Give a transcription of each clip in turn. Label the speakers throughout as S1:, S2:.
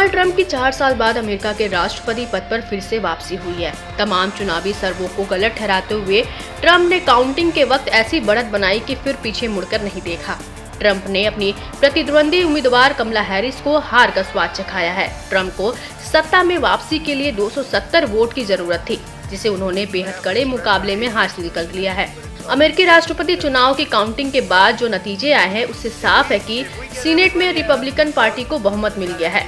S1: Donald Trump की 4 साल बाद अमेरिका के राष्ट्रपति पद पर फिर से वापसी हुई है। तमाम चुनावी सर्वों को गलत ठहराते हुए ट्रंप ने काउंटिंग के वक्त ऐसी बढ़त बनाई कि फिर पीछे मुड़कर नहीं देखा। ट्रंप ने अपनी प्रतिद्वंदी उम्मीदवार कमला हैरिस को हार का स्वाद चखाया है। ट्रंप को सत्ता में वापसी के लिए 270 वोट की जरूरत थी, जिसे उन्होंने बेहद कड़े मुकाबले में हासिल कर लिया है। अमेरिकी राष्ट्रपति चुनाव की काउंटिंग के बाद जो नतीजे आए हैं उससे साफ है कि सीनेट में रिपब्लिकन पार्टी को बहुमत मिल गया है।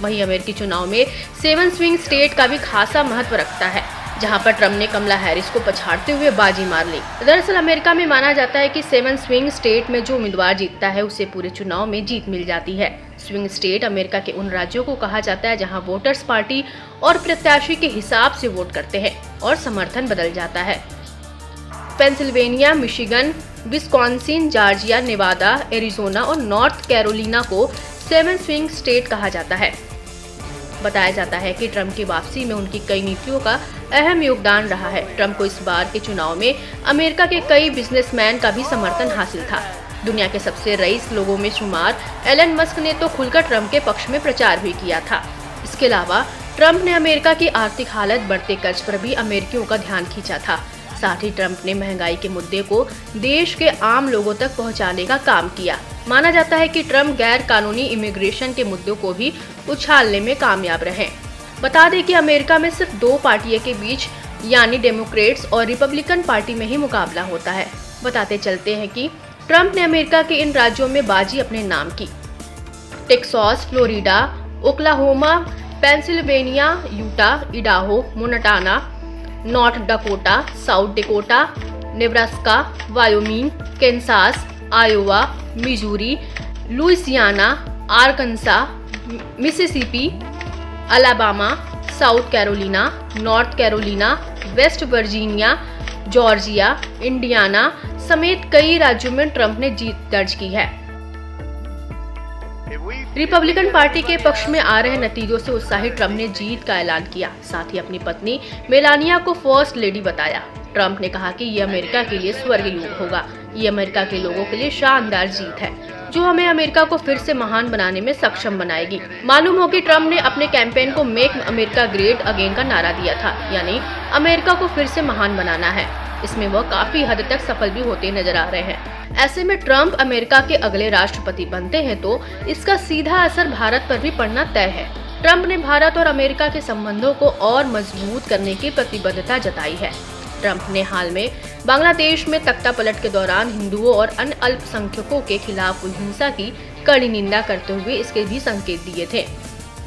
S1: वहीं अमेरिकी चुनाव में 7 स्विंग स्टेट का भी खासा महत्व रखता है, जहां पर ट्रंप ने कमला हैरिस को पछाड़ते हुए बाजी मार ली। दरअसल अमेरिका में माना जाता है कि 7 स्विंग स्टेट में जो उम्मीदवार जीतता है उसे पूरे चुनाव में जीत मिल जाती है। स्विंग स्टेट अमेरिका के उन राज्यों को कहा जाता है जहां वोटर्स पार्टी और प्रत्याशी के हिसाब से वोट करते हैं और समर्थन बदल जाता है। Pennsylvania, Michigan, Wisconsin, Georgia, Nevada, Arizona और नॉर्थ कैरोलिना को 7 स्विंग स्टेट कहा जाता है। बताया जाता है कि ट्रंप की वापसी में उनकी कई नीतियों का अहम योगदान रहा है। ट्रंप को इस बार के चुनाव में अमेरिका के कई बिजनेसमैन का भी समर्थन हासिल था। दुनिया के सबसे रईस लोगों में शुमार एलन मस्क ने तो खुलकर ट्रंप के पक्ष में प्रचार भी किया था। इसके अलावा ट्रंप ने अमेरिका की आर्थिक हालत, बढ़ते कर्ज पर भी अमेरिकियों का ध्यान खींचा था। साथ ही ट्रंप ने महंगाई के मुद्दे को देश के आम लोगों तक पहुंचाने का काम किया। माना जाता है कि ट्रंप गैर कानूनी इमिग्रेशन के मुद्दों को भी उछालने में कामयाब रहे। बता दें कि अमेरिका में सिर्फ 2 पार्टियों के बीच यानी डेमोक्रेट्स और रिपब्लिकन पार्टी में ही मुकाबला होता है। बताते चलते हैं कि ट्रंप ने अमेरिका के इन राज्यों में बाजी अपने नाम की। Texas, Florida, Oklahoma, Pennsylvania, Utah, Idaho, Montana, North Dakota, South Dakota, Nebraska, Wyoming, Kansas, Iowa, Missouri, Louisiana, Arkansas, Mississippi, Alabama, South Carolina, North Carolina, West Virginia, Georgia, Indiana समेत कई राज्यों में ट्रंप ने जीत दर्ज की है। रिपब्लिकन पार्टी के पक्ष में आ रहे नतीजों से उत्साहित ट्रंप ने जीत का ऐलान किया। साथ ही अपनी पत्नी मेलानिया को फर्स्ट लेडी बताया। ट्रंप ने कहा कि ये अमेरिका के लिए स्वर्ग युग होगा। ये अमेरिका के लोगों के लिए शानदार जीत है, जो हमें अमेरिका को फिर से महान बनाने में सक्षम बनाएगी। मालूम हो कि ट्रंप ने अपने कैंपेन को मेक अमेरिका ग्रेट अगेन का नारा दिया था, यानी अमेरिका को फिर से महान बनाना है। इसमें वह काफी हद तक सफल भी होते नजर आ रहे हैं। ऐसे में ट्रंप अमेरिका के अगले राष्ट्रपति बनते हैं तो इसका सीधा असर भारत पर भी पड़ना तय है। ट्रंप ने भारत और अमेरिका के संबंधों को और मजबूत करने की प्रतिबद्धता जताई है। ट्रंप ने हाल में बांग्लादेश में तख्तापलट के दौरान हिंदुओं और अन्य अल्पसंख्यकों के खिलाफ हुई हिंसा की कड़ी निंदा करते हुए इसके भी संकेत दिए थे।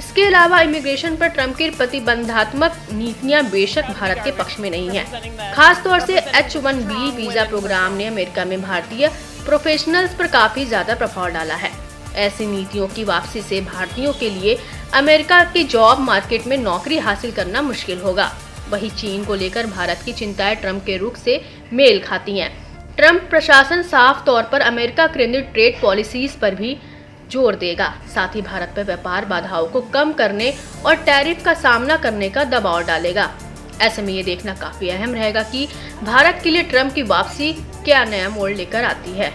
S1: इसके अलावा इमिग्रेशन पर ट्रंप की प्रतिबंधात्मक नीतियां बेशक भारत के पक्ष में नहीं है। खास तौर से H-1B वीजा प्रोग्राम ने अमेरिका में भारतीय प्रोफेशनल्स पर काफी ज्यादा प्रभाव डाला है। ऐसी नीतियों की वापसी से भारतीयों के लिए अमेरिका की जॉब मार्केट में नौकरी हासिल करना मुश्किल होगा। वहीं चीन को लेकर भारत की चिंताएं ट्रंप के रुख से मेल खाती हैं। ट्रंप प्रशासन साफ तौर पर अमेरिका केंद्रित ट्रेड पॉलिसीज पर भी जोर देगा। साथ ही भारत पर व्यापार बाधाओं को कम करने और टैरिफ का सामना करने का दबाव डालेगा। ऐसे में ये देखना काफी अहम रहेगा कि भारत के लिए ट्रंप की वापसी क्या नया मोड़ लेकर आती है।